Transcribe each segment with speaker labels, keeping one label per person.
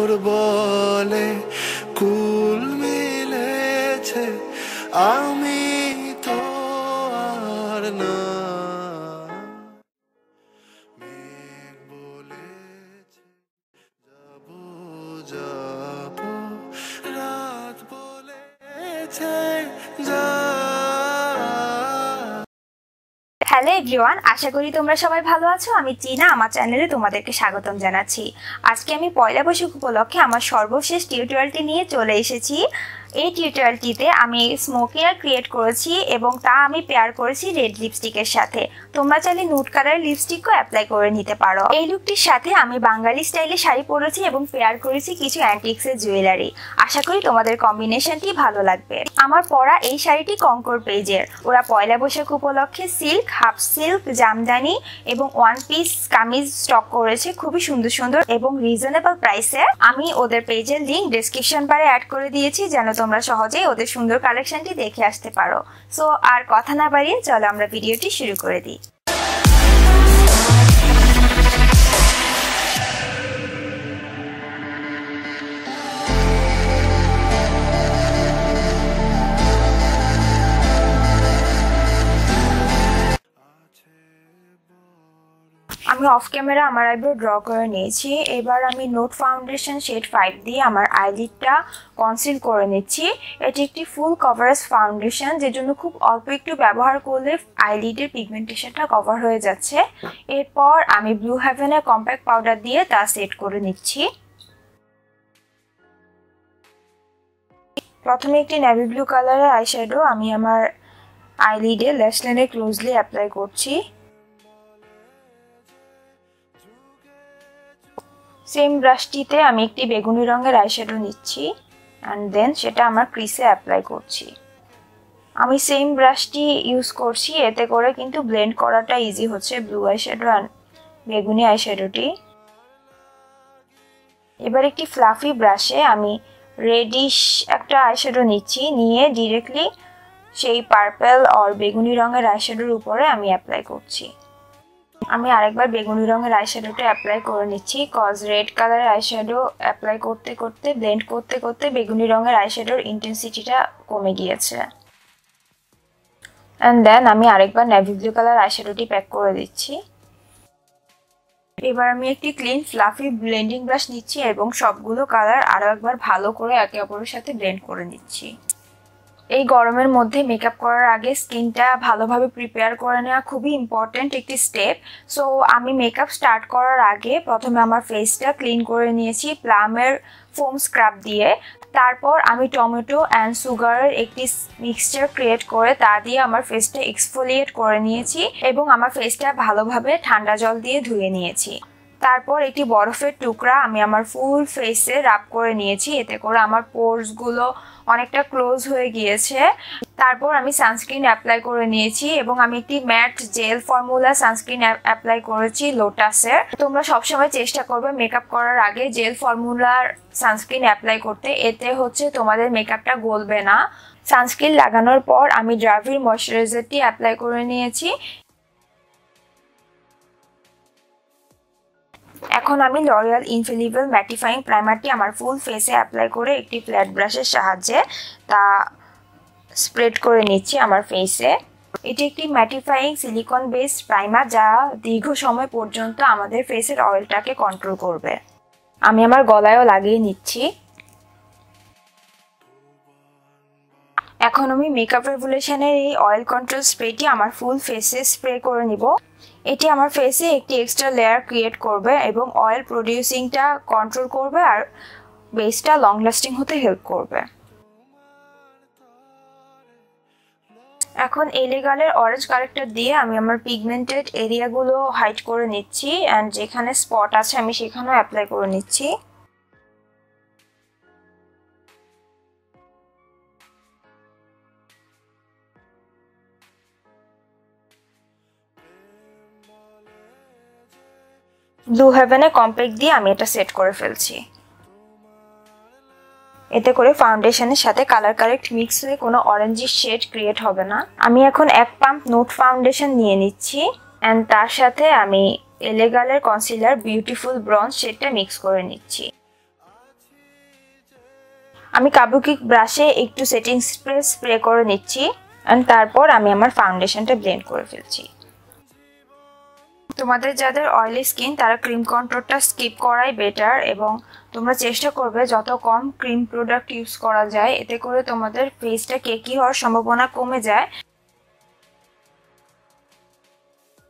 Speaker 1: তোর বলে কুল মিলেছে, আমি তো আর না। মেঘ বলেছে যাবো যাবো, রাত বলেছে যা।
Speaker 2: হ্যালো এভরিওয়ান, আশা করি তোমরা সবাই ভালো আছো। আমি টিনা, আমার চ্যানেলে তোমাদেরকে স্বাগতম জানাচ্ছি। আজকে আমি পয়লা বৈশাখ উপলক্ষে আমার সর্বশেষ টিউটোরিয়ালটি নিয়ে চলে এসেছি। এই টিউটোরিয়ালটিতে আমি স্মোকি আই ক্রিয়েট করেছি এবং তা আমি পেয়ার করেছি রেড লিপস্টিকের সাথে। তোমরা চাইলে নুড কালারের লিপস্টিকও অ্যাপ্লাই করে নিতে পারো। এই লুকটির সাথে আমি বাঙালি স্টাইলে শাড়ি পরেছি এবং পেয়ার করেছি কিছু অ্যান্টিক্সের জুয়েলারি। আশা করি তোমাদের কম্বিনেশনটি ভালো লাগবে। আমার পরা এই শাড়িটি কঙ্কর পেজের। ওরা পয়লা বৈশাখ উপলক্ষে সিল্ক, হাফ সিল্ক, জামদানি এবং ওয়ান পিস কামিজ স্টক করেছে, খুবই সুন্দর সুন্দর এবং রিজনেবল প্রাইসে। আমি ওদের পেজের লিংক ডেসক্রিপশন বারে অ্যাড করে দিয়েছি, যেন তোমরা সহজেই ওদের সুন্দর কালেকশনটি দেখে আসতে পারো। সো আর কথা না বাড়িয়ে চলো আমরা ভিডিওটি শুরু করে দিই। আমি অফ ক্যামেরা আমার আইব্রো ড্র করে নিয়েছি। এবার আমি নোট ফাউন্ডেশন শেড 5 দিয়ে আমার আইলিডটা কনসিল করে নিচ্ছি। এটি একটি ফুল কভারেজ ফাউন্ডেশন, যে জন্য খুব অল্প একটু ব্যবহার করলে আইলিডের পিগমেন্টেশনটা কভার হয়ে যাচ্ছে। এরপর আমি ব্লু হেভেনের কম্প্যাক্ট পাউডার দিয়ে তা সেট করে নিচ্ছি। প্রথমে একটি নেভি ব্লু কালারের আইশ্যাডো আমি আমার আইলিডে ল্যাশ লাইনে ক্লোজলি অ্যাপ্লাই করছি। সেম ব্রাশটিতে আমি একটি বেগুনি রঙের আইশ্যাডো নিচ্ছি অ্যান্ড দেন সেটা আমার ক্রিসে অ্যাপ্লাই করছি। আমি সেম ব্রাশটি ইউজ করছি, এতে করে কিন্তু ব্লেন্ড করাটা ইজি হচ্ছে ব্লু আইশ্যাডো অ্যান্ড বেগুনি আইশ্যাডোটি। এবার একটি ফ্লাফি ব্রাশে আমি রেডিশ একটা আইশ্যাডো নিচ্ছি, নিয়ে ডিরেক্টলি সেই পার্পল আর বেগুনি রঙের আইশ্যাডোর উপরে আমি অ্যাপ্লাই করছি। আমি আরেকবার বেগুনি রঙের আইশ্যাডোটা অ্যাপ্লাই করে নিচ্ছি, কজ রেড কালারের আইশ্যাডো অ্যাপ্লাই করতে করতে ব্লেন্ড করতে করতে বেগুনি রঙের আইশ্যাডোর ইন্টেন্সিটিটা কমে গিয়েছে। অ্যান্ড দেন আমি আরেকবার নেভি ব্লু কালার আইশ্যাডোটি প্যাক করে দিচ্ছি। এবার আমি একটি ক্লিন ফ্লাফি ব্লেন্ডিং ব্রাশ নিচ্ছি এবং সবগুলো কালার আরও একবার ভালো করে একে অপরের সাথে ব্লেন্ড করে নিচ্ছি। এই গরমের মধ্যে মেকআপ করার আগে স্কিনটা ভালোভাবে প্রিপেয়ার করে নেওয়া খুবই ইম্পর্ট্যান্ট একটি স্টেপ। সো আমি মেকআপ স্টার্ট করার আগে প্রথমে আমার ফেসটা ক্লিন করে নিয়েছি প্লামের ফোম স্ক্রাব দিয়ে। তারপর আমি টমেটো অ্যান্ড সুগারের একটি মিক্সচার ক্রিয়েট করে তা দিয়ে আমার ফেসটা এক্সফোলিয়েট করে নিয়েছি এবং আমার ফেসটা ভালোভাবে ঠান্ডা জল দিয়ে ধুয়ে নিয়েছি। তারপর একটি বরফের টুকরা আমি আমার ফুল ফেসে রাব করে নিয়েছি, এতে করে আমার পোরসগুলো অনেকটা ক্লোজ হয়ে গিয়েছে। তারপর আমি সানস্ক্রিন অ্যাপ্লাই করে নিয়েছি এবং আমি একটি matte gel formula sunscreen apply করেছি লোটাসের। তোমরা সবসময় চেষ্টা করবে মেকআপ করার আগে জেল ফর্মুলার সানস্ক্রিন অ্যাপ্লাই করতে, এতে হচ্ছে তোমাদের মেকআপটা গলবে না। সানস্ক্রিন লাগানোর পর আমি ড্রাভির ময়শ্চারাইজারটি অ্যাপ্লাই করে নিয়েছি। এখন আমি লরিয়াল ইনফেলিবল ম্যাটিফাইং প্রাইমারটি আমার ফুল ফেসে অ্যাপ্লাই করে একটি ফ্ল্যাট ব্রাশের সাহায্যে তা স্প্রেড করে নিচ্ছি আমার ফেসে। এটি একটি ম্যাটিফাইং সিলিকন বেসড প্রাইমার, যা দীর্ঘ সময় পর্যন্ত আমাদের ফেসের অয়েলটাকে কন্ট্রোল করবে। আমি আমার গলায়ও লাগিয়ে নিচ্ছি। এখন আমি মেকআপ রেভলিউশনের এই অয়েল কন্ট্রোল স্প্রেটি আমার ফুল ফেসে স্প্রে করে নিব। এটি আমার ফেসে একটি এক্সট্রা লেয়ার ক্রিয়েট করবে এবং অয়েল প্রডিউসিংটা কন্ট্রোল করবে আর বেসটা লং লাস্টিং হতে হেল্প করবে। এখন এলিগালের অরেঞ্জ কালেক্টর দিয়ে আমি আমার পিগমেন্টেড এরিয়াগুলো হাইড করে নিচ্ছি অ্যান্ড যেখানে স্পট আছে আমি সেখানেও অ্যাপ্লাই করে নিচ্ছি। ব্লু হেভেনের কম্প্যাক্ট দিয়ে আমি এটা সেট করে ফেলছি। এতে করে ফাউন্ডেশনের সাথে কালার কারেক্ট মিক্স হয়ে কোনো অরেঞ্জিশ শেড ক্রিয়েট হবে না। আমি এখন এক পাম্প নোট ফাউন্ডেশন নিয়ে নিচ্ছি অ্যান্ড তার সাথে আমি এলেগালের কনসিলার বিউটিফুল ব্রঞ্জ শেডটা মিক্স করে নিচ্ছি। আমি কাবুকি ব্রাশে একটু সেটিং স্প্রে করে নিচ্ছি এন্ড তারপর আমি আমার ফাউন্ডেশনটা ব্লেন্ড করে ফেলছি। তোমাদের যাদের অয়েলি স্কিন তারা ক্রিম কন্ট্রোলটা স্কিপ করাই বেটার এবং তোমরা চেষ্টা করবে যত কম ক্রিম প্রোডাক্ট ইউজ করা যায়, এতে করে তোমাদের ফেসটা কেকি হওয়ার সম্ভাবনা কমে যায়।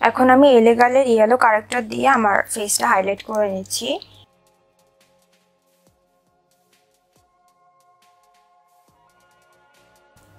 Speaker 2: এখন আমি এলেগালের ইয়েলো কারেক্টর দিয়ে আমার ফেসটা হাইলাইট করে নিচ্ছি।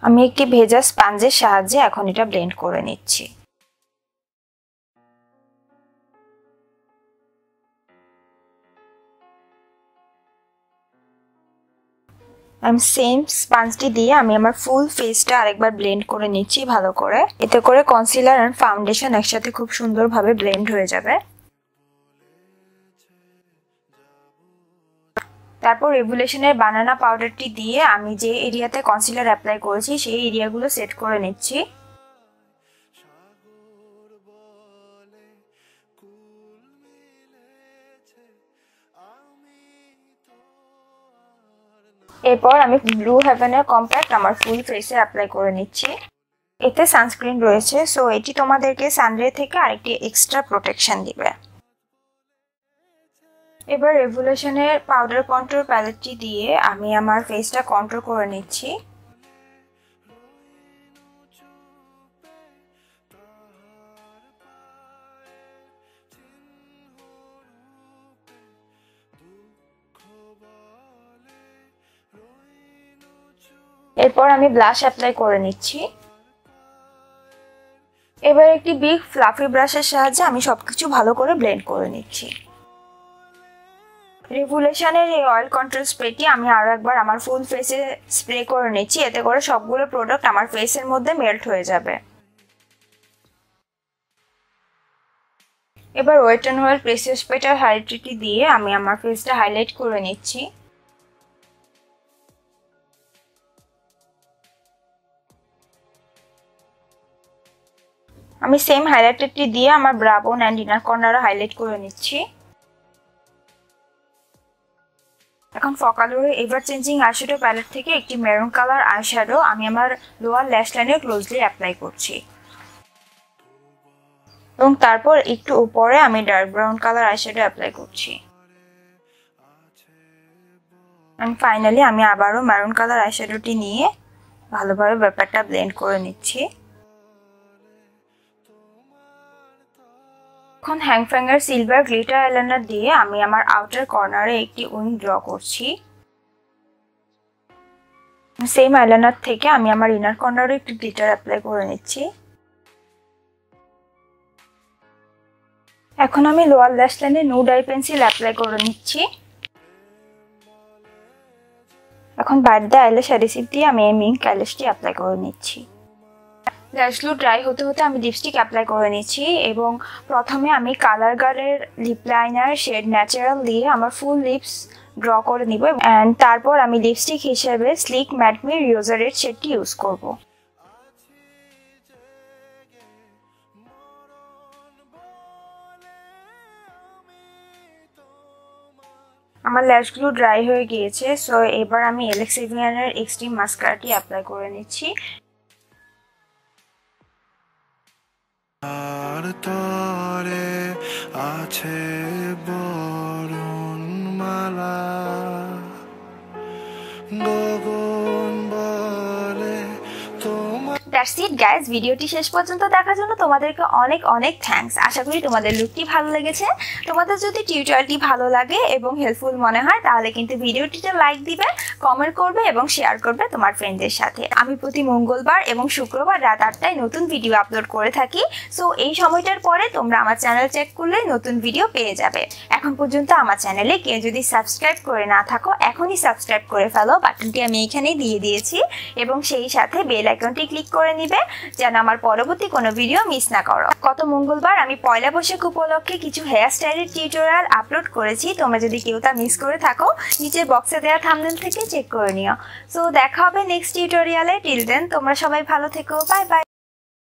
Speaker 2: আমি একটি ভেজা স্পঞ্জের সাহায্যে এখন এটা ব্লেন্ড করে নিচ্ছি। আমি সেম স্পঞ্জটি দিয়ে আমি আমার ফুল ফেসটা আরেকবার ব্লেন্ড করে নিচ্ছি ভালো করে। এতে করে কনসিলার আর ফাউন্ডেশন একসাথে খুব সুন্দরভাবে ব্লেন্ড হয়ে যাবে। তারপর রেভুলেশনের বানানা পাউডারটি দিয়ে আমি যে এরিয়াতে কনসিলার অ্যাপ্লাই করেছি সেই এরিয়াগুলো সেট করে নিচ্ছি। এরপর আমি ব্লু হেভেনের কম্প্যাক্ট আমার ফুল ফেসে অ্যাপ্লাই করে নিচ্ছি। এতে সানস্ক্রিন রয়েছে, সো এটি তোমাদেরকে সানরে থেকে আরেকটি এক্সট্রা প্রোটেকশন দিবে। এবার রেভুলেশনের পাউডার কন্ট্রোল প্যালেটটি দিয়ে আমি আমার ফেসটা কন্ট্রোল করে নিচ্ছি। এরপর আমি ব্লাশ অ্যাপ্লাই করে নিচ্ছি। এবার একটি বিগ ফ্লাফি ব্রাশের সাহায্যে আমি সবকিছু ভালো করে ব্লেন্ড করে নিচ্ছি। রেভুলেশনের এই অয়েল কন্ট্রোল স্প্রেটি আমি আরো একবার আমার ফুল ফেসে স্প্রে করে নিচ্ছি, এতে করে সবগুলো প্রোডাক্ট আমার ফেসের মধ্যে মেল্ট হয়ে যাবে। এবার ওয়েট অ্যান্ড ওয়েল প্রেসিয়াস পেটার হাইলাইটারটি দিয়ে আমি আমার ফেসটা হাইলাইট করে নিচ্ছি। আমি সেম হাইলাইটারটি দিয়ে আমার ব্রা বোন এন্ড ইনার কর্নারও হাইলাইট করে নিচ্ছি। এখন ফকালোর এভার চেঞ্জিং আইশ্যাডো প্যালেট থেকে একটি মেরুন কালার আইশ্যাডো আমি আমার লোয়ার ল্যাশ লাইনে ক্লোজলি অ্যাপ্লাই করছি এবং তারপর একটু উপরে আমি dark brown colour eyeshadow apply করছি। এন্ড ফাইনালি আমি আবারও মেরুন কালার আইশ্যাডোটি নিয়ে ভালোভাবে ব্যাপারটা ব্লেন্ড করে নিচ্ছি। এখন হ্যাংফ্যাঙ্গার সিলভার গ্লিটার আইলাইনার দিয়ে আমি আমার আউটার কর্নারে একটি উইং ড্র করছি। সেম আইলাইনার থেকে আমি আমার ইনার কর্নারে একটি গ্লিটার অ্যাপ্লাই করে নিচ্ছি। এখন আমি লোয়ার ল্যাশ লাইনে নুড আই পেন্সিল অ্যাপ্লাই করে নিচ্ছি। এখন বাইট দ্য আইল্যাশ অ্যাডিসিভ দিয়ে আমি এই মিঙ্ক আইল্যাশটি অ্যাপ্লাই করে নিচ্ছি। ল্যাশগুলো ড্রাই হতে হতে আমি লিপস্টিক অ্যাপ্লাই করে নিচ্ছি এবং প্রথমে আমি কালার গার্ডের লিপ লাইনার শেড ন্যাচারাল দিয়ে আমার ফুল লিপস ড্র করে নিব এন্ড তারপর আমি লিপস্টিক হিসেবে স্লিক ম্যাট মি রিওজারের শেডটি ইউজ করব। আমার ল্যাশগুলো ড্রাই হয়ে গিয়েছে, সো এবার আমি এলেক্স এভিয়ানের এক্সট্রিম মাস্কারাটি অ্যাপ্লাই করে নিচ্ছি।
Speaker 1: আর তরে আছে বরুণ মালা, গগন বলে তোমার।
Speaker 2: দ্যাটস ইট গাইস, ভিডিওটি শেষ পর্যন্ত দেখার জন্য তোমাদেরকে অনেক অনেক থ্যাঙ্কস। আশা করি তোমাদের লুকটি ভালো লেগেছে। তোমাদের যদি টিউটোরিয়ালটি ভালো লাগে এবং হেল্পফুল মনে হয় তাহলে কিন্তু ভিডিওটিতে লাইক দিবে, কমেন্ট করবে এবং শেয়ার করবে তোমার ফ্রেন্ডদের সাথে। আমি প্রতি মঙ্গলবার এবং শুক্রবার রাত 8টায় নতুন ভিডিও আপলোড করে থাকি, সো এই সময়টার পরে তোমরা আমার চ্যানেল চেক করলে নতুন ভিডিও পেয়ে যাবে। এখন পর্যন্ত আমার চ্যানেলে কেউ যদি সাবস্ক্রাইব করে না থাকো এখনই সাবস্ক্রাইব করে ফেলো, বাটনটি আমি এখানেই দিয়ে দিয়েছি এবং সেই সাথে বেল আইকনটি ক্লিক করে নিবে যেন আমার পরবর্তী কোনো ভিডিও মিস না করো। গত মঙ্গলবার আমি পয়লা বৈশাখ উপলক্ষে কিছু হেয়ার স্টাইলের টিউটোরিয়াল আপলোড করেছি, তোমরা যদি কেউ তা মিস করে থাকো নিচের বক্সে দেওয়া থাম্বনেল থেকে চেক করে নিও। সো দেখা হবে নেক্সট টিউটোরিয়ালে। টিল দেন তোমরা সবাই ভালো থেকো, বাই বাই।